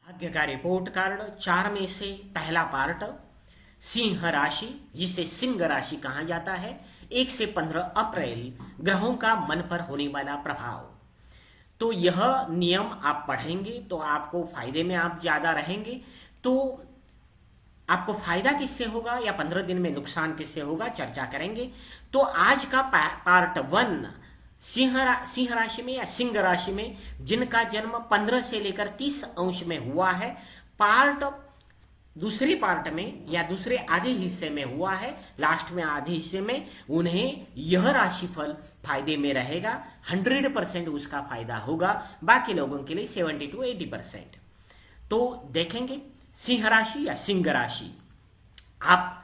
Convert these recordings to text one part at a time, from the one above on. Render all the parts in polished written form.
भाग्य का report card 4 में से पहला पार्ट सिंह राशि, जिसे सिंह राशि कहा जाता है। 1 से 15 अप्रैल ग्रहों का मन पर होने वाला प्रभाव। तो यह नियम आप पढ़ेंगे तो आपको फायदे में आप ज्यादा रहेंगे। तो आपको फायदा किससे होगा या 15 दिन में नुकसान किससे होगा, चर्चा करेंगे। तो आज का पार्ट 1 सिंह राशि में या सिंह राशि में जिनका जन्म 15 से लेकर 30 अंश में हुआ है, दूसरे पार्ट में या दूसरे आधे हिस्से में हुआ है, लास्ट में आधे हिस्से में, उन्हें यह राशिफल फायदे में रहेगा। 100% उसका फायदा होगा, बाकी लोगों के लिए 70 to 80%। तो देखेंगे सिंह राशि या सिंह राशि, आप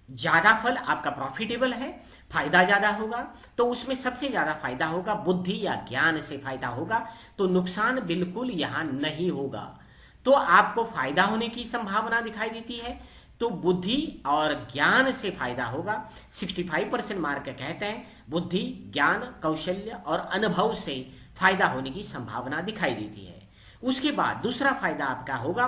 ज्यादा फल आपका प्रॉफिटेबल है, फायदा ज्यादा होगा। तो उसमें सबसे ज्यादा फायदा होगा बुद्धि या ज्ञान से फायदा होगा, तो नुकसान बिल्कुल यहां नहीं होगा। तो आपको फायदा होने की संभावना दिखाई देती है। तो बुद्धि और ज्ञान से फायदा होगा। 65% मार्क कहते हैं बुद्धि, ज्ञान, कौशल्य और अनुभव से फायदा होने की संभावना दिखाई देती है। उसके बाद दूसरा फायदा आपका होगा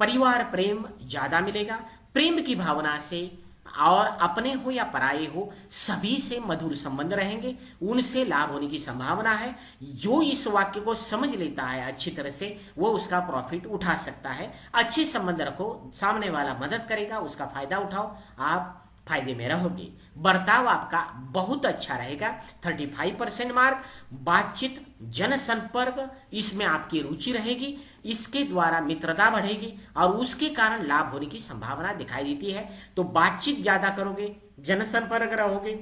परिवार प्रेम ज्यादा मिलेगा। प्रेम की भावना से, और अपने हो या पराये हो, सभी से मधुर संबंध रहेंगे, उनसे लाभ होने की संभावना है। जो इस वाक्य को समझ लेता है अच्छी तरह से, वो उसका प्रॉफिट उठा सकता है। अच्छे संबंध रखो, सामने वाला मदद करेगा, उसका फायदा उठाओ, आप फायदे में रहोगे। बर्ताव आपका बहुत अच्छा रहेगा, 35% मार्क। बातचीत, जनसंपर्क, इसमें आपकी रुचि रहेगी, इसके द्वारा मित्रता बढ़ेगी और उसके कारण लाभ होने की संभावना दिखाई देती है। तो बातचीत ज्यादा करोगे, जनसंपर्क रहोगे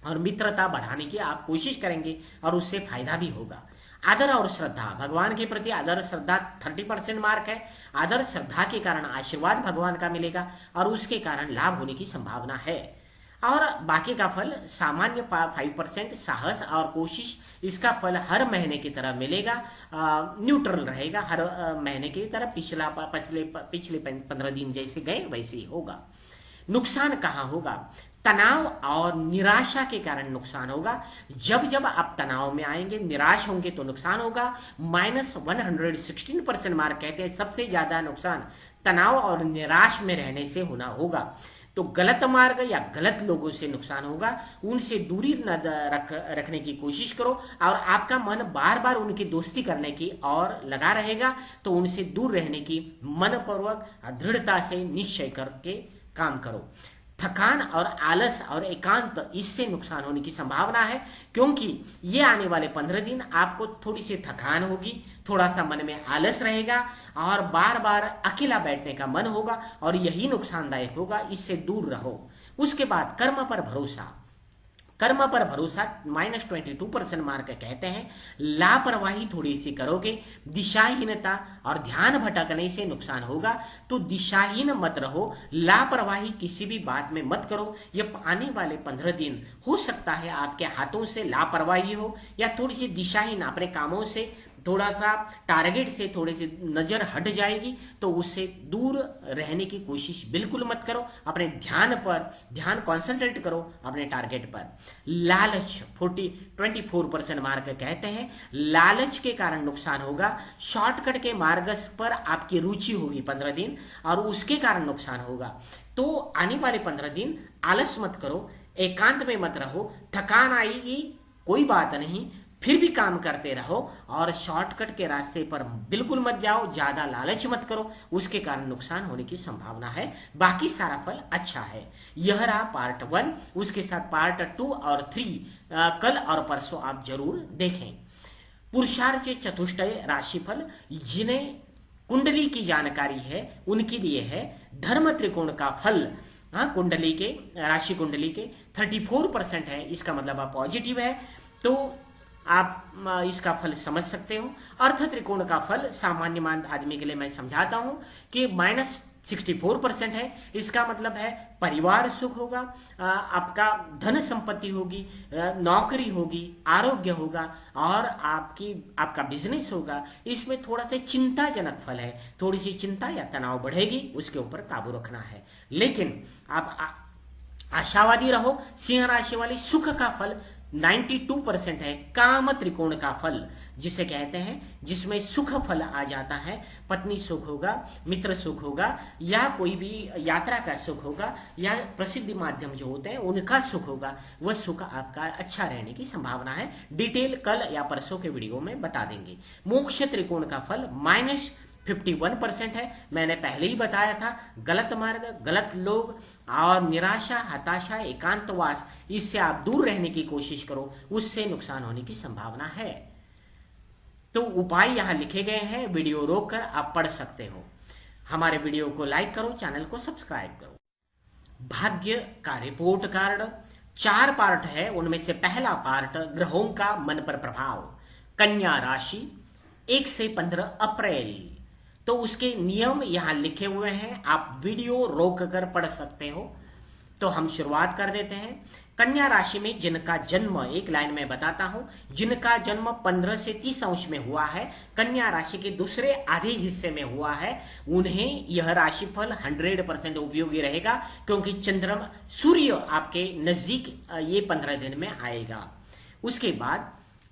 और मित्रता बढ़ाने की आप कोशिश करेंगे और उससे फायदा भी होगा। आदर और श्रद्धा, भगवान के प्रति आदर श्रद्धा 30% मार्क है। आदर श्रद्धा के कारण आशीर्वाद भगवान का मिलेगा और उसके कारण लाभ होने की संभावना है। और बाकी का फल सामान्य 5% साहस और कोशिश, इसका फल हर महीने की तरह मिलेगा, न्यूट्रल रहेगा हर महीने की तरह। पिछले 15 दिन जैसे गए वैसे ही होगा। नुकसान कहाँ होगा? तनाव और निराशा के कारण नुकसान होगा। जब जब आप तनाव में आएंगे, निराश होंगे तो नुकसान होगा। -116% मार्क कहते हैं सबसे ज्यादा नुकसान तनाव और निराश में रहने से होना होगा। तो गलत मार्ग या गलत लोगों से नुकसान होगा, उनसे दूरी रखने की कोशिश करो और आपका मन बार बार उनकी दोस्ती करने की और लगा रहेगा, तो उनसे दूर रहने की मनपूर्वक दृढ़ता से निश्चय करके काम करो। थकान और आलस और एकांत, इससे नुकसान होने की संभावना है, क्योंकि ये आने वाले 15 दिन आपको थोड़ी सी थकान होगी, थोड़ा सा मन में आलस रहेगा और बार बार अकेला बैठने का मन होगा और यही नुकसानदायक होगा, इससे दूर रहो। उसके बाद कर्म पर भरोसा, कर्म पर भरोसा -22% मार्क कहते हैं लापरवाही थोड़ी सी करोगे, दिशाहीनता और ध्यान भटकने से नुकसान होगा। तो दिशाहीन मत रहो, लापरवाही किसी भी बात में मत करो। ये आने वाले 15 दिन हो सकता है आपके हाथों से लापरवाही हो या थोड़ी सी दिशाहीन, अपने कामों से थोड़ा सा टारगेट से थोड़ी सी नजर हट जाएगी, तो उससे दूर रहने की कोशिश बिल्कुल मत करो। अपने ध्यान कॉन्सेंट्रेट करो अपने टारगेट पर। लालच 24% मार्क कहते हैं लालच के कारण नुकसान होगा। शॉर्टकट के मार्ग पर आपकी रुचि होगी 15 दिन और उसके कारण नुकसान होगा। तो आने वाले 15 दिन आलस मत करो, एकांत में मत रहो। थकान आएगी, कोई बात नहीं, फिर भी काम करते रहो और शॉर्टकट के रास्ते पर बिल्कुल मत जाओ, ज्यादा लालच मत करो, उसके कारण नुकसान होने की संभावना है। बाकी सारा फल अच्छा है। यह रहा पार्ट 1। उसके साथ पार्ट 2 और 3 कल और परसों आप जरूर देखें। पुरुषार्थ चतुष्टय राशिफल, जिन्हें कुंडली की जानकारी है उनके लिए है। धर्म त्रिकोण का फल, कुंडली के, राशि कुंडली के 34% है, इसका मतलब आप पॉजिटिव है, तो आप इसका फल समझ सकते हो। अर्थ त्रिकोण का फल सामान्य मान आदमी के लिए मैं समझाता हूं कि -64% है। इसका मतलब है परिवार सुख होगा, आपका धन संपत्ति होगी, नौकरी होगी, आरोग्य होगा और आपका बिजनेस होगा। इसमें थोड़ा सा चिंताजनक फल है, थोड़ी सी चिंता या तनाव बढ़ेगी, उसके ऊपर काबू रखना है। लेकिन आप आशावादी रहो। सिंह राशि वाले सुख का फल 92% है काम त्रिकोण का फल, जिसे कहते हैं, जिसमें सुख फल आ जाता है। पत्नी सुख होगा, मित्र सुख होगा, या कोई भी यात्रा का सुख होगा, या प्रसिद्धि माध्यम जो होते हैं उनका सुख होगा। वह सुख आपका अच्छा रहने की संभावना है। डिटेल कल या परसों के वीडियो में बता देंगे। मोक्ष त्रिकोण का फल -51% है। मैंने पहले ही बताया था, गलत मार्ग, गलत लोग और निराशा, हताशा, एकांतवास, इससे आप दूर रहने की कोशिश करो, उससे नुकसान होने की संभावना है। तो उपाय यहां लिखे गए हैं, वीडियो रोककर आप पढ़ सकते हो। हमारे वीडियो को लाइक करो, चैनल को सब्सक्राइब करो। भाग्य का रिपोर्ट कार्ड 4 पार्ट है। उनमें से पहला पार्ट ग्रहों का मन पर प्रभाव, कन्या राशि 1 से 15 अप्रैल। तो उसके नियम यहां लिखे हुए हैं, आप वीडियो रोक कर पढ़ सकते हो। तो हम शुरुआत कर देते हैं। कन्या राशि में जिनका जन्म, एक लाइन में बताता हूं, जिनका जन्म 15 से 30 अंश में हुआ है, कन्या राशि के दूसरे आधे हिस्से में हुआ है, उन्हें यह राशिफल 100% उपयोगी रहेगा, क्योंकि चंद्रमा, सूर्य आपके नजदीक ये 15 दिन में आएगा। उसके बाद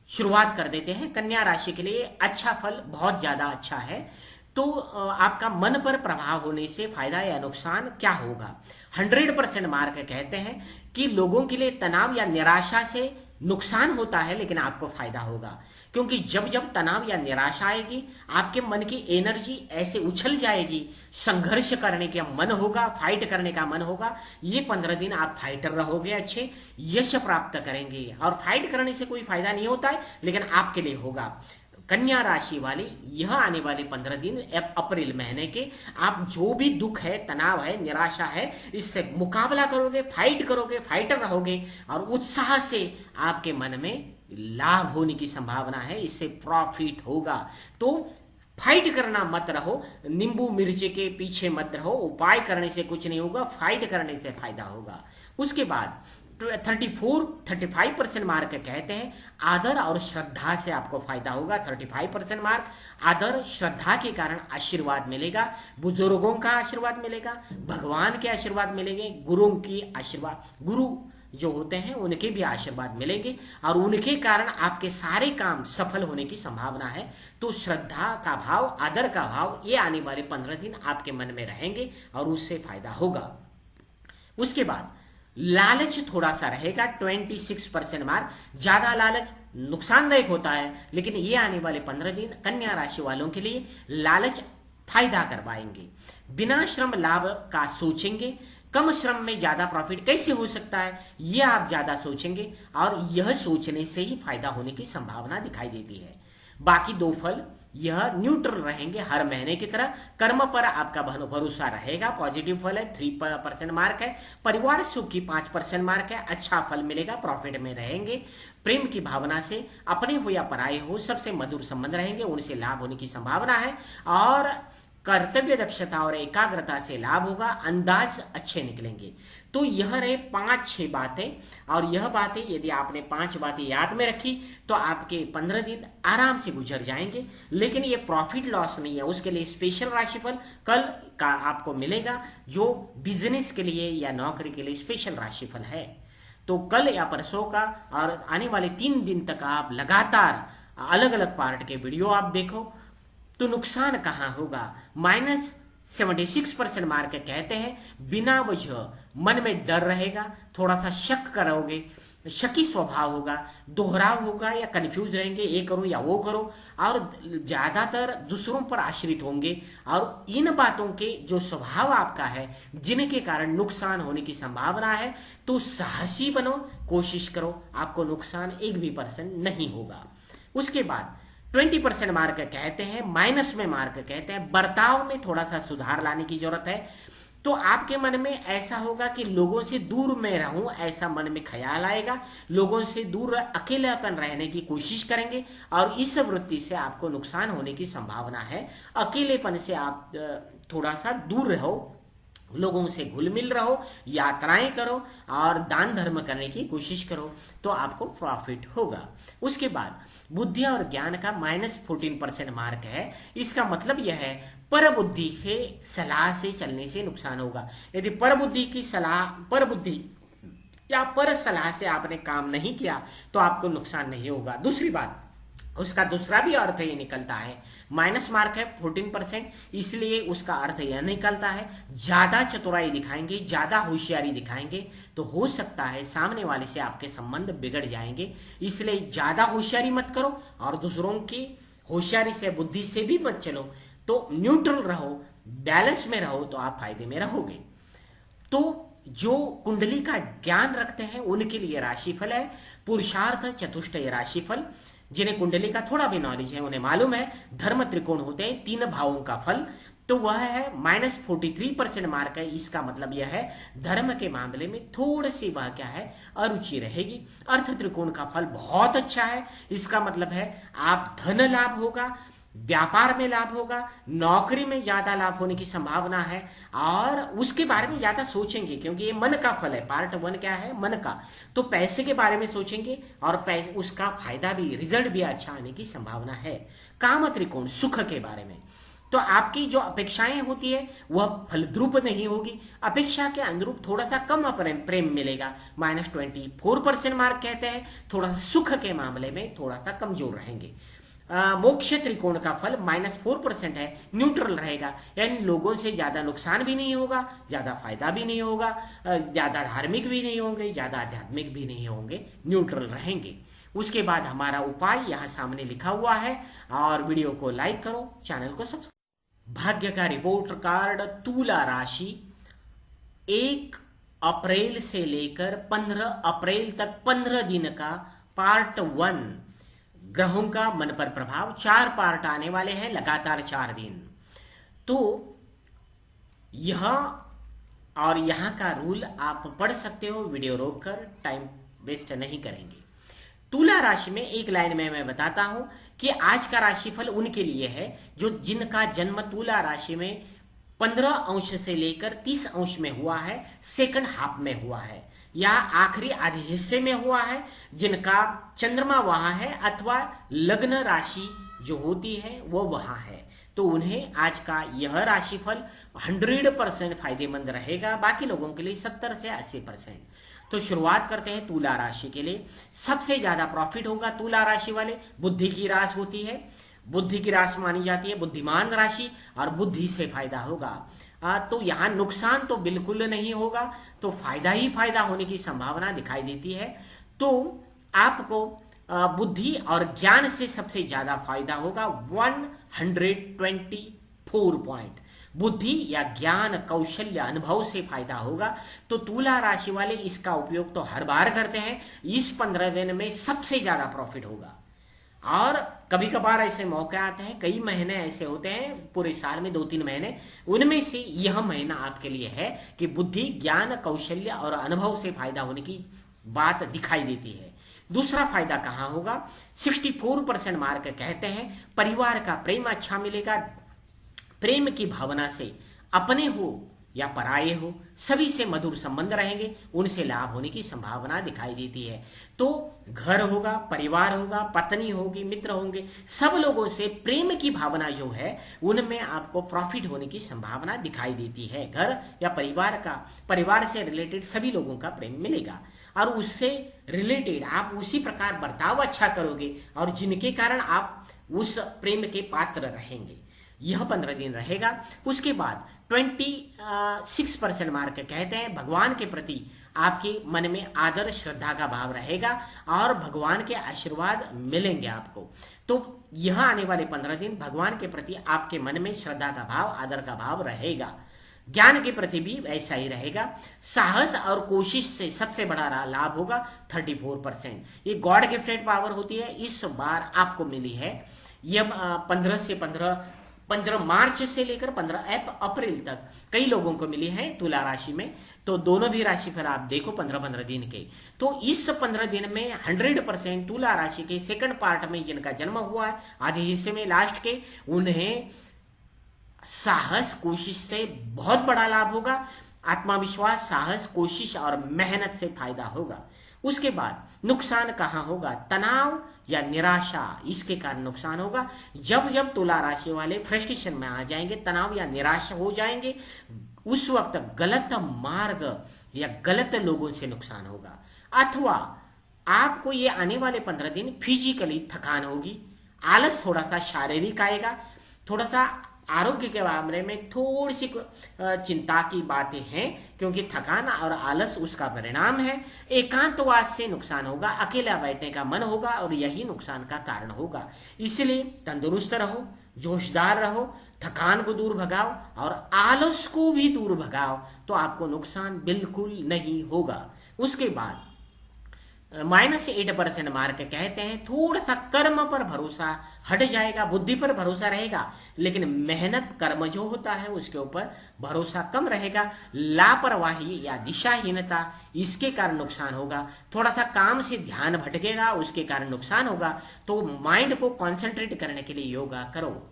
शुरुआत कर देते हैं। कन्या राशि के लिए अच्छा फल बहुत ज्यादा अच्छा है। तो आपका मन पर प्रभाव होने से फायदा या नुकसान क्या होगा? 100% मार्क कहते हैं कि लोगों के लिए तनाव या निराशा से नुकसान होता है, लेकिन आपको फायदा होगा, क्योंकि जब जब तनाव या निराशा आएगी, आपके मन की एनर्जी ऐसे उछल जाएगी, संघर्ष करने का मन होगा, फाइट करने का मन होगा। ये 15 दिन आप फाइटर रहोगे, अच्छे यश प्राप्त करेंगे। और फाइट करने से कोई फायदा नहीं होता है, लेकिन आपके लिए होगा। कन्या राशि वाले यह आने वाले 15 दिन अप्रैल महीने के, आप जो भी दुख है, तनाव है, निराशा है, इससे मुकाबला करोगे, फाइट करोगे, फाइटर रहोगे, और उत्साह से आपके मन में लाभ होने की संभावना है, इससे प्रॉफिट होगा। तो फाइट करना मत रहो, नींबू मिर्ची के पीछे मत रहो। उपाय करने से कुछ नहीं होगा, फाइट करने से फायदा होगा। उसके बाद 35% मार्क कहते हैं आदर और श्रद्धा से आपको फायदा होगा। 35% मार्क, आदर श्रद्धा के कारण आशीर्वाद मिलेगा, बुजुर्गों का आशीर्वाद मिलेगा, भगवान के आशीर्वाद मिलेंगे, गुरुओं की आशीर्वाद, गुरु जो होते हैं उनके भी आशीर्वाद मिलेंगे, और उनके कारण आपके सारे काम सफल होने की संभावना है। तो श्रद्धा का भाव, आदर का भाव, ये आने वाले 15 दिन आपके मन में रहेंगे और उससे फायदा होगा। उसके बाद लालच थोड़ा सा रहेगा, 26% मार्क। ज्यादा लालच नुकसानदायक होता है, लेकिन ये आने वाले 15 दिन कन्या राशि वालों के लिए लालच फायदा करवाएंगे। बिना श्रम लाभ का सोचेंगे, कम श्रम में ज्यादा प्रॉफिट कैसे हो सकता है, ये आप ज्यादा सोचेंगे, और यह सोचने से ही फायदा होने की संभावना दिखाई देती है। बाकी 2 फल यह न्यूट्रल रहेंगे हर महीने की तरह। कर्म पर आपका भरोसा रहेगा, पॉजिटिव फल है, 3% मार्क है। परिवार सुख की 5% मार्क है, अच्छा फल मिलेगा, प्रॉफिट में रहेंगे। प्रेम की भावना से अपने हो या पराये हो सबसे मधुर संबंध रहेंगे, उनसे लाभ होने की संभावना है। और कर्तव्य दक्षता और एकाग्रता से लाभ होगा, अंदाज अच्छे निकलेंगे। तो यह रहे 5-6 बातें, और यह बातें यदि आपने 5 बातें याद में रखी तो आपके 15 दिन आराम से गुजर जाएंगे। लेकिन ये प्रॉफिट लॉस नहीं है, उसके लिए स्पेशल राशिफल कल का आपको मिलेगा, जो बिजनेस के लिए या नौकरी के लिए स्पेशल राशिफल है। तो कल या परसों का और आने वाले 3 दिन तक आप लगातार अलग अलग पार्ट के वीडियो आप देखो, तो नुकसान कहां होगा? -76% मार्क कहते हैं बिना वजह मन में डर रहेगा, थोड़ा सा शक करोगे, शकी स्वभाव होगा, दोहराव होगा या कंफ्यूज रहेंगे, ये करो या वो करो, और ज्यादातर दूसरों पर आश्रित होंगे। और इन बातों के जो स्वभाव आपका है, जिनके कारण नुकसान होने की संभावना है, तो साहसी बनो, कोशिश करो, आपको नुकसान 1% नहीं होगा। उसके बाद 20% मार्क कहते हैं, माइनस में मार्क कहते हैं बर्ताव में थोड़ा सा सुधार लाने की जरूरत है। तो आपके मन में ऐसा होगा कि लोगों से दूर मैं रहूं, ऐसा मन में ख्याल आएगा, लोगों से दूर अकेलापन रहने की कोशिश करेंगे, और इस वृत्ति से आपको नुकसान होने की संभावना है। अकेलेपन से आप थोड़ा सा दूर रहो, लोगों से घुल मिल रहो, यात्राएं करो, और दान धर्म करने की कोशिश करो, तो आपको प्रॉफिट होगा। उसके बाद बुद्धि और ज्ञान का -14% मार्क है। इसका मतलब यह है पर बुद्धि से, सलाह से चलने से नुकसान होगा। यदि पर बुद्धि की सलाह, पर बुद्धि या पर सलाह से आपने काम नहीं किया तो आपको नुकसान नहीं होगा। दूसरी बात, उसका दूसरा भी अर्थ ये निकलता है, माइनस मार्क है 14%, इसलिए उसका अर्थ यह निकलता है ज्यादा चतुराई दिखाएंगे, ज्यादा होशियारी दिखाएंगे तो हो सकता है सामने वाले से आपके संबंध बिगड़ जाएंगे। इसलिए ज्यादा होशियारी मत करो और दूसरों की होशियारी से, बुद्धि से भी मत चलो। तो न्यूट्रल रहो, बैलेंस में रहो तो आप फायदे में रहोगे। तो जो कुंडली का ज्ञान रखते हैं उनके लिए राशिफल है पुरुषार्थ चतुष्टय राशिफल। जिन्हें कुंडली का थोड़ा भी नॉलेज है उन्हें मालूम है धर्म त्रिकोण होते हैं, 3 भावों का फल, तो वह है -43% मार्क है। इसका मतलब यह है धर्म के मामले में थोड़ी सी वह क्या है, अरुचि रहेगी। अर्थ त्रिकोण का फल बहुत अच्छा है, इसका मतलब है आप धन लाभ होगा, व्यापार में लाभ होगा, नौकरी में ज्यादा लाभ होने की संभावना है और उसके बारे में ज्यादा सोचेंगे क्योंकि ये मन का फल है। पार्ट 1 क्या है, मन का, तो पैसे के बारे में सोचेंगे और पैसे उसका फायदा भी, रिजल्ट भी अच्छा आने की संभावना है। काम त्रिकोण सुख के बारे में, तो आपकी जो अपेक्षाएं होती है वह फलद्रुप नहीं होगी, अपेक्षा के अनुरूप थोड़ा सा कम प्रेम मिलेगा। -24% मार्क कहते हैं, थोड़ा सा सुख के मामले में थोड़ा सा कमजोर रहेंगे। मोक्ष त्रिकोण का फल -4% है, न्यूट्रल रहेगा, यानी लोगों से ज्यादा नुकसान भी नहीं होगा, ज्यादा फायदा भी नहीं होगा, ज्यादा धार्मिक भी नहीं होंगे, ज्यादा आध्यात्मिक भी नहीं होंगे, न्यूट्रल रहेंगे। उसके बाद हमारा उपाय यहाँ सामने लिखा हुआ है और वीडियो को लाइक करो, चैनल को सब्सक्राइब। भाग्य का रिपोर्ट कार्ड, तुला राशि 1 अप्रैल से लेकर 15 अप्रैल तक 15 दिन का पार्ट 1 ग्रहों का मन पर प्रभाव। 4 पार्ट आने वाले हैं लगातार 4 दिन। तो यह और यहां का रूल आप पढ़ सकते हो, वीडियो रोककर, टाइम वेस्ट नहीं करेंगे। तुला राशि में एक लाइन में मैं बताता हूं कि आज का राशिफल उनके लिए है जो जिनका जन्म तुला राशि में 15 अंश से लेकर 30 अंश में हुआ है, सेकंड हाफ में हुआ है या आखिरी आधे हिस्से में हुआ है, जिनका चंद्रमा वहां है अथवा लग्न राशि जो होती है वो वहां है, तो उन्हें आज का यह राशिफल 100% फायदेमंद रहेगा। बाकी लोगों के लिए 70 से 80%। तो शुरुआत करते हैं तुला राशि के लिए। सबसे ज्यादा प्रॉफिट होगा तुला राशि वाले, बुद्धि की राशि होती है, बुद्धि की राशि मानी जाती है बुद्धिमान राशि और बुद्धि से फायदा होगा। तो यहां नुकसान तो बिल्कुल नहीं होगा, तो फायदा ही फायदा होने की संभावना दिखाई देती है। तो आपको बुद्धि और ज्ञान से सबसे ज्यादा फायदा होगा, 124 पॉइंट बुद्धि या ज्ञान कौशल्य अनुभव से फायदा होगा। तो तुला राशि वाले इसका उपयोग तो हर बार करते हैं, इस 15 दिन में सबसे ज्यादा प्रॉफिट होगा। और कभी कभार ऐसे मौके आते हैं, कई महीने ऐसे होते हैं पूरे साल में 2-3 महीने, उनमें से यह महीना आपके लिए है कि बुद्धि ज्ञान कौशल्य और अनुभव से फायदा होने की बात दिखाई देती है। दूसरा फायदा कहां होगा, 64% मार्क कहते हैं परिवार का प्रेम अच्छा मिलेगा। प्रेम की भावना से अपने हो या पराये हो सभी से मधुर संबंध रहेंगे, उनसे लाभ होने की संभावना दिखाई देती है। तो घर होगा, परिवार होगा, पत्नी होगी, मित्र होंगे, सब लोगों से प्रेम की भावना जो है उनमें आपको प्रॉफिट होने की संभावना दिखाई देती है। घर या परिवार से रिलेटेड सभी लोगों का प्रेम मिलेगा और उससे रिलेटेड आप उसी प्रकार बर्ताव अच्छा करोगे और जिनके कारण आप उस प्रेम के पात्र रहेंगे। यह 15 दिन रहेगा। उसके बाद 26% मार्क कहते हैं भगवान के प्रति आपके मन में आदर श्रद्धा का भाव रहेगा और भगवान के आशीर्वाद मिलेंगे आपको। तो यह आने वाले 15 दिन भगवान के प्रति आपके मन में श्रद्धा का भाव, आदर का भाव रहेगा। ज्ञान के प्रति भी ऐसा ही रहेगा। साहस और कोशिश से सबसे बड़ा लाभ होगा, 34%। ये गॉड गिफ्टेड पावर होती है, इस बार आपको मिली है। यह 15 मार्च से लेकर 15 अप्रैल तक कई लोगों को मिली है तुला राशि में। तो दोनों भी राशि फिर आप देखो 15-15 दिन के। तो इस 15 दिन में 100% तुला राशि के सेकंड पार्ट में जिनका जन्म हुआ है, आधे हिस्से में लास्ट के, उन्हें साहस कोशिश से बहुत बड़ा लाभ होगा। आत्मविश्वास, साहस, कोशिश और मेहनत से फायदा होगा। उसके बाद नुकसान कहां होगा, तनाव या निराशा, इसके कारण नुकसान होगा। जब जब तुला राशि वाले फ्रस्ट्रेशन में आ जाएंगे, तनाव या निराशा हो जाएंगे, उस वक्त गलत मार्ग या गलत लोगों से नुकसान होगा, अथवा आपको ये आने वाले 15 दिन फिजिकली थकान होगी, आलस थोड़ा सा शारीरिक आएगा, थोड़ा सा आरोग्य के मामले में थोड़ी सी चिंता की बातें हैं, क्योंकि थकान और आलस उसका परिणाम है। एकांतवास से नुकसान होगा, अकेला बैठने का मन होगा और यही नुकसान का कारण होगा। इसलिए तंदुरुस्त रहो, जोशदार रहो, थकान को दूर भगाओ और आलस को भी दूर भगाओ, तो आपको नुकसान बिल्कुल नहीं होगा। उसके बाद -8% मार्क कहते हैं थोड़ा सा कर्म पर भरोसा हट जाएगा, बुद्धि पर भरोसा रहेगा, लेकिन मेहनत कर्म जो होता है उसके ऊपर भरोसा कम रहेगा। लापरवाही या दिशाहीनता, इसके कारण नुकसान होगा। थोड़ा सा काम से ध्यान भटकेगा, उसके कारण नुकसान होगा। तो माइंड को कॉन्सेंट्रेट करने के लिए योगा करो।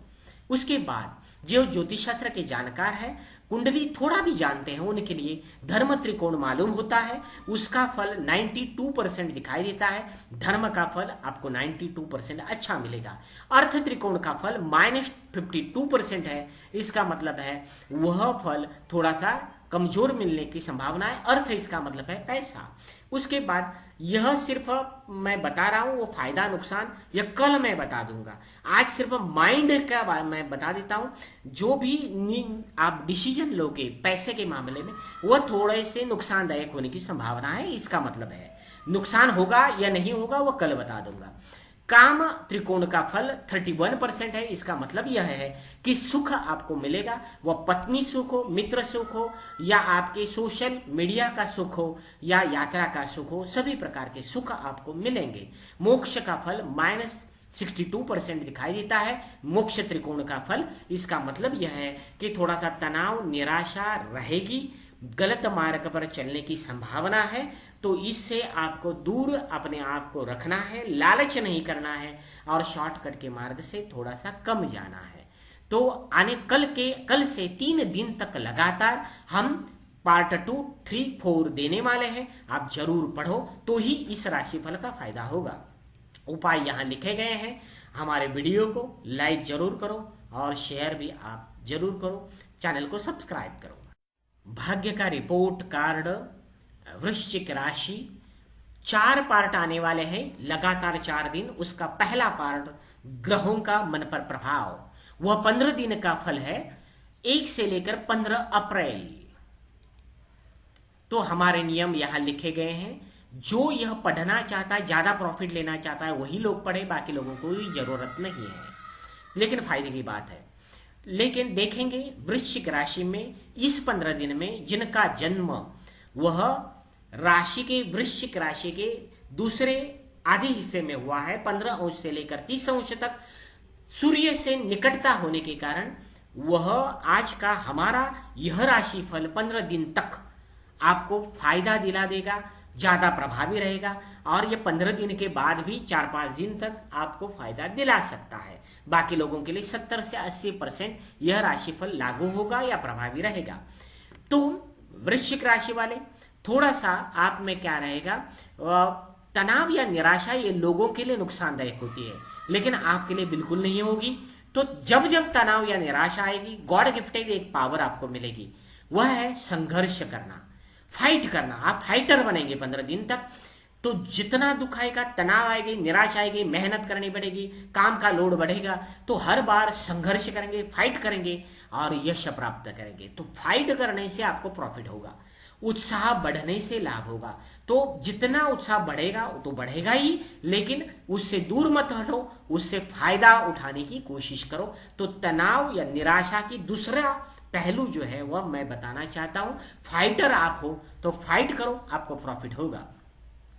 उसके बाद जो ज्योतिष शास्त्र के जानकार है, कुंडली थोड़ा भी जानते हैं, उनके लिए धर्म त्रिकोण मालूम होता है, उसका फल 92% दिखाई देता है। धर्म का फल आपको 92% अच्छा मिलेगा। अर्थ त्रिकोण का फल -52% है, इसका मतलब है वह फल थोड़ा सा कमजोर मिलने की संभावना है। अर्थ इसका मतलब है पैसा। उसके बाद यह सिर्फ मैं बता रहा हूं, वो फायदा नुकसान यह कल मैं बता दूंगा। आज सिर्फ माइंड का मैं बता देता हूं। जो भी आप डिसीजन लोगे पैसे के मामले में, वह थोड़े से नुकसानदायक होने की संभावना है। इसका मतलब है नुकसान होगा या नहीं होगा वह कल बता दूंगा। काम त्रिकोण का फल 31% है, इसका मतलब यह है कि सुख आपको मिलेगा, वह पत्नी सुख हो, मित्र सुख हो, या आपके सोशल मीडिया का सुख हो, या यात्रा का सुख हो, सभी प्रकार के सुख आपको मिलेंगे। मोक्ष का फल -62% दिखाई देता है, मोक्ष त्रिकोण का फल। इसका मतलब यह है कि थोड़ा सा तनाव, निराशा रहेगी, गलत मार्ग पर चलने की संभावना है। तो इससे आपको दूर अपने आप को रखना है, लालच नहीं करना है और शॉर्टकट के मार्ग से थोड़ा सा कम जाना है। तो कल से 3 दिन तक लगातार हम पार्ट 2, 3, 4 देने वाले हैं। आप जरूर पढ़ो, तो ही इस राशिफल का फायदा होगा। उपाय यहाँ लिखे गए हैं। हमारे वीडियो को लाइक जरूर करो और शेयर भी आप जरूर करो। चैनल को सब्सक्राइब करो। भाग्य का रिपोर्ट कार्ड, वृश्चिक राशि, 4 पार्ट आने वाले हैं लगातार 4 दिन। उसका पहला पार्ट ग्रहों का मन पर प्रभाव, वह 15 दिन का फल है, 1 से लेकर 15 अप्रैल। तो हमारे नियम यहां लिखे गए हैं। जो यह पढ़ना चाहता है, ज्यादा प्रॉफिट लेना चाहता है, वही लोग पढ़े, बाकी लोगों को कोई जरूरत नहीं है। लेकिन फायदे की बात है। लेकिन देखेंगे वृश्चिक राशि में इस 15 दिन में जिनका जन्म वह राशि के वृश्चिक राशि के दूसरे आधे हिस्से में हुआ है, 15 अंश से लेकर 30 अंश तक सूर्य से निकटता होने के कारण वह आज का हमारा यह राशिफल 15 दिन तक आपको फायदा दिला देगा, ज्यादा प्रभावी रहेगा। और ये 15 दिन के बाद भी 4-5 दिन तक आपको फायदा दिला सकता है। बाकी लोगों के लिए 70 से 80% यह राशिफल लागू होगा या प्रभावी रहेगा। तो वृश्चिक राशि वाले थोड़ा सा आप में क्या रहेगा, तनाव या निराशा ये लोगों के लिए नुकसानदायक होती है, लेकिन आपके लिए बिल्कुल नहीं होगी। तो जब जब तनाव या निराशा आएगी, गॉड गिफ्टेड एक पावर आपको मिलेगी, वह है संघर्ष करना, फाइट करना। आप फाइटर बनेंगे 15 दिन तक। तो जितना दुख आएगा, तनाव आएगी, निराशा आएगी, मेहनत करनी पड़ेगी, काम का लोड बढ़ेगा, तो हर बार संघर्ष करेंगे, फाइट करेंगे और यश प्राप्त करेंगे। तो फाइट करने से आपको प्रॉफिट होगा, उत्साह बढ़ने से लाभ होगा। तो जितना उत्साह बढ़ेगा तो बढ़ेगा ही, लेकिन उससे दूर मत हटो, उससे फायदा उठाने की कोशिश करो। तो तनाव या निराशा की दूसरा पहलू जो है वह मैं बताना चाहता हूं। फाइटर आप हो तो फाइट करो, आपको प्रॉफिट होगा।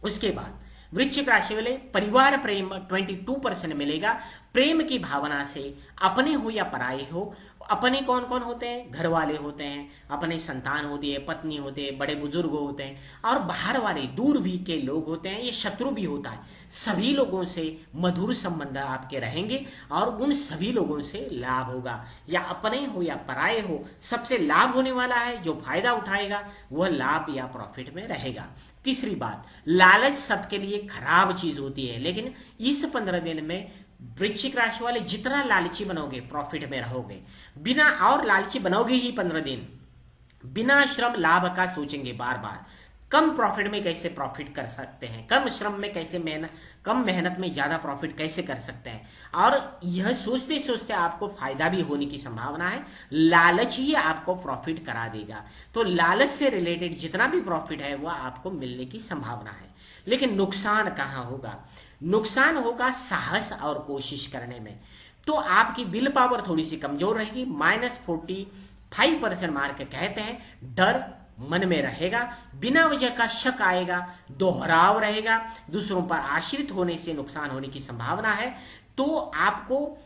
उसके बाद वृश्चिक राशि वाले परिवार प्रेम 22% मिलेगा। प्रेम की भावना से अपने हो या पराये हो, अपने कौन कौन होते हैं, घर वाले होते हैं, अपने संतान होती है, पत्नी होते हैं, बड़े बुजुर्ग होते हैं, और बाहर वाले दूर भी के लोग होते हैं, ये शत्रु भी होता है। सभी लोगों से मधुर संबंध आपके रहेंगे और उन सभी लोगों से लाभ होगा। या अपने हो या पराये हो, सबसे लाभ होने वाला है। जो फायदा उठाएगा वह लाभ या प्रॉफिट में रहेगा। तीसरी बात, लालच सबके लिए खराब चीज होती है, लेकिन इस 15 दिन में वृश्चिक राशि वाले जितना लालची बनोगे प्रॉफिट में रहोगे। बिना और लालची बनोगे ही 15 दिन, बिना श्रम लाभ का सोचेंगे बार बार। कम प्रॉफिट में कैसे प्रॉफिट कर सकते हैं, कम श्रम में कैसे कम मेहनत में ज्यादा प्रॉफिट कैसे कर सकते हैं, और यह सोचते सोचते आपको फायदा भी होने की संभावना है। लालच ही आपको प्रॉफिट करा देगा। तो लालच से रिलेटेड जितना भी प्रॉफिट है वह आपको मिलने की संभावना है। लेकिन नुकसान कहाँ होगा? नुकसान होगा साहस और कोशिश करने में। तो आपकी विल पावर थोड़ी सी कमजोर रहेगी। -45% मार्क कहते हैं डर मन में रहेगा, बिना वजह का शक आएगा, दोहराव रहेगा, दूसरों पर आश्रित होने से नुकसान होने की संभावना है। तो आपको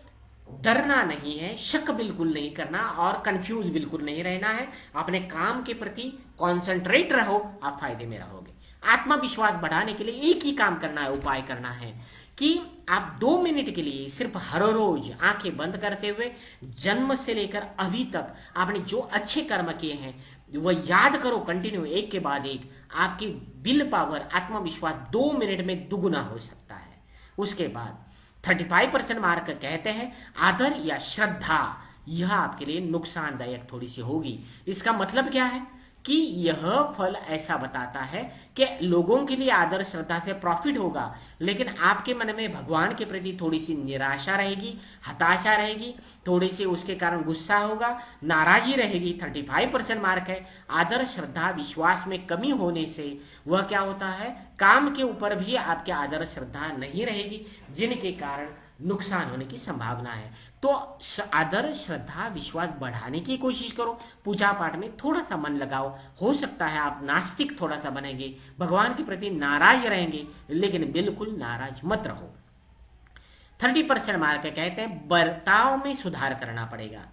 डरना नहीं है, शक बिल्कुल नहीं करना और कंफ्यूज बिल्कुल नहीं रहना है। अपने काम के प्रति कॉन्सेंट्रेट रहो, आप फायदे में रहोगे। आत्मविश्वास बढ़ाने के लिए एक ही काम करना है, उपाय करना है कि आप 2 मिनट के लिए सिर्फ हर रोज आंखें बंद करते हुए जन्म से लेकर अभी तक आपने जो अच्छे कर्म किए हैं वह याद करो कंटिन्यू, एक के बाद एक। आपकी विल पावर, आत्मविश्वास 2 मिनट में दुगुना हो सकता है। उसके बाद 35% मार्क कहते हैं आदर या श्रद्धा, यह आपके लिए नुकसानदायक थोड़ी सी होगी। इसका मतलब क्या है कि यह फल ऐसा बताता है कि लोगों के लिए आदर श्रद्धा से प्रॉफिट होगा, लेकिन आपके मन में भगवान के प्रति थोड़ी सी निराशा रहेगी, हताशा रहेगी, थोड़ी सी उसके कारण गुस्सा होगा, नाराजी रहेगी। 35% मार्क है। आदर श्रद्धा विश्वास में कमी होने से वह क्या होता है, काम के ऊपर भी आपके आदर श्रद्धा नहीं रहेगी, जिनके कारण नुकसान होने की संभावना है। तो आदर श्रद्धा विश्वास बढ़ाने की कोशिश करो, पूजा पाठ में थोड़ा सा मन लगाओ। हो सकता है आप नास्तिक थोड़ा सा बनेंगे, भगवान के प्रति नाराज रहेंगे, लेकिन बिल्कुल नाराज मत रहो। 30% मार्क कहते हैं बर्ताव में सुधार करना पड़ेगा।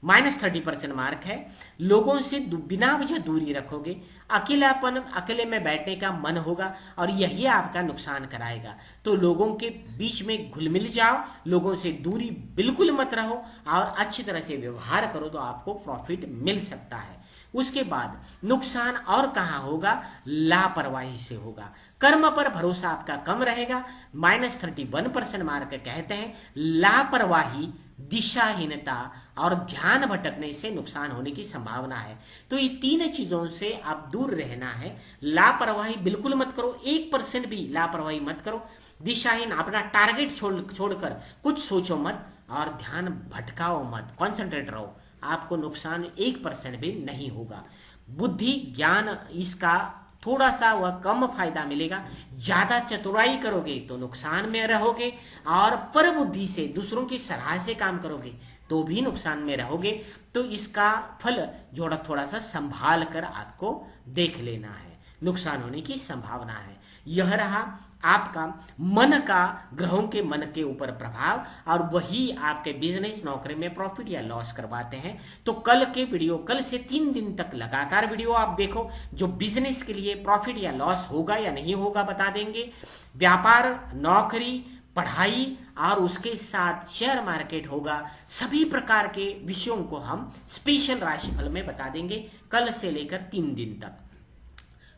-30% मार्क है लोगों से बिना वजह दूरी रखोगे, अकेलापन, अकेले में बैठने का मन होगा और यही आपका नुकसान कराएगा। तो लोगों के बीच में घुल मिल जाओ, लोगों से दूरी बिल्कुल मत रहो और अच्छी तरह से व्यवहार करो तो आपको प्रॉफिट मिल सकता है। उसके बाद नुकसान और कहाँ होगा? लापरवाही से होगा। कर्म पर भरोसा आपका कम रहेगा। -31% मार्क कहते हैं लापरवाही, दिशाहीनता और ध्यान भटकने से नुकसान होने की संभावना है। तो ये 3 चीजों से आप दूर रहना है। लापरवाही बिल्कुल मत करो, 1% भी लापरवाही मत करो। दिशाहीन, अपना टारगेट छोड़कर कुछ सोचो मत, और ध्यान भटकाओ मत, कॉन्सेंट्रेट रहो, आपको नुकसान 1% भी नहीं होगा। बुद्धि ज्ञान, इसका थोड़ा सा वह कम फायदा मिलेगा। ज्यादा चतुराई करोगे तो नुकसान में रहोगे, और पर बुद्धि से दूसरों की सलाह से काम करोगे तो भी नुकसान में रहोगे। तो इसका फल थोड़ा सा संभाल कर आपको देख लेना है, नुकसान होने की संभावना है। यह रहा आपका मन का, ग्रहों के मन के ऊपर प्रभाव, और वही आपके बिजनेस नौकरी में प्रॉफिट या लॉस करवाते हैं। तो कल के वीडियो, कल से 3 दिन तक लगातार वीडियो आप देखो, जो बिजनेस के लिए प्रॉफिट या लॉस होगा या नहीं होगा बता देंगे। व्यापार, नौकरी, पढ़ाई और उसके साथ शेयर मार्केट होगा, सभी प्रकार के विषयों को हम स्पेशल राशिफल में बता देंगे कल से लेकर 3 दिन तक।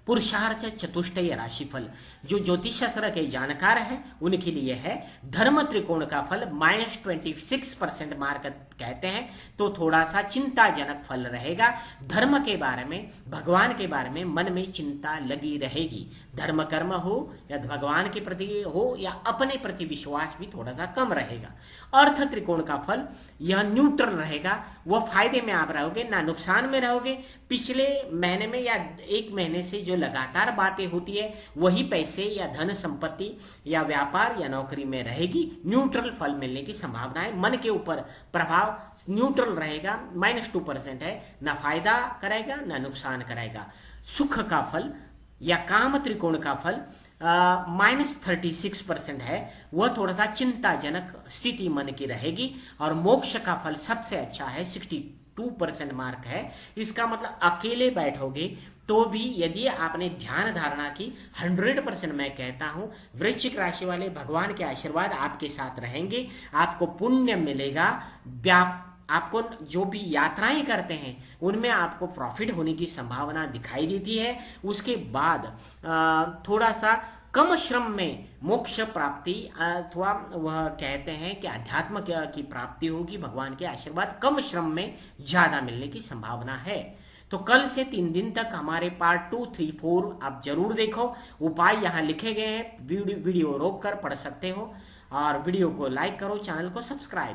पुरुषार्थ चतुष्टय राशिफल, जो ज्योतिष शास्त्र के जानकार हैं उनके लिए है। धर्म त्रिकोण का फल -26% मार्क कहते हैं, तो थोड़ा सा चिंताजनक फल रहेगा। धर्म के बारे में, भगवान के बारे में मन में चिंता लगी रहेगी। धर्म कर्म हो या भगवान के प्रति हो या अपने प्रति विश्वास भी थोड़ा सा कम रहेगा। अर्थ त्रिकोण का फल यह न्यूट्रल रहेगा, वह फायदे में आप रहोगे, ना नुकसान में रहोगे। पिछले महीने में या 1 महीने से जो लगातार बातें होती है वही पैसे या धन संपत्ति या व्यापार या नौकरी में रहेगी। न्यूट्रल फल मिलने की संभावना है। मन के ऊपर प्रभाव न्यूट्रल रहेगा, -2% है, ना फायदा करेगा ना नुकसान करेगा। सुख का फल या काम त्रिकोण का फल -36% है, वह थोड़ा सा चिंताजनक स्थिति मन की रहेगी। और मोक्ष का फल सबसे अच्छा है, 62% मार्क है। इसका मतलब अकेले बैठोगे तो भी यदि आपने ध्यान धारणा की, 100% मैं कहता हूं वृश्चिक राशि वाले, भगवान के आशीर्वाद आपके साथ रहेंगे, आपको पुण्य मिलेगा। आपको जो भी यात्राएं करते हैं उनमें आपको प्रॉफिट होने की संभावना दिखाई देती है। उसके बाद थोड़ा सा कम श्रम में मोक्ष प्राप्ति, अथवा वह कहते हैं कि अध्यात्म की प्राप्ति होगी। भगवान के आशीर्वाद कम श्रम में ज्यादा मिलने की संभावना है। तो कल से 3 दिन तक हमारे पार्ट 2, 3, 4 आप जरूर देखो। उपाय यहाँ लिखे गए हैं, वीडियो रोक कर पढ़ सकते हो। और वीडियो को लाइक करो, चैनल को सब्सक्राइब।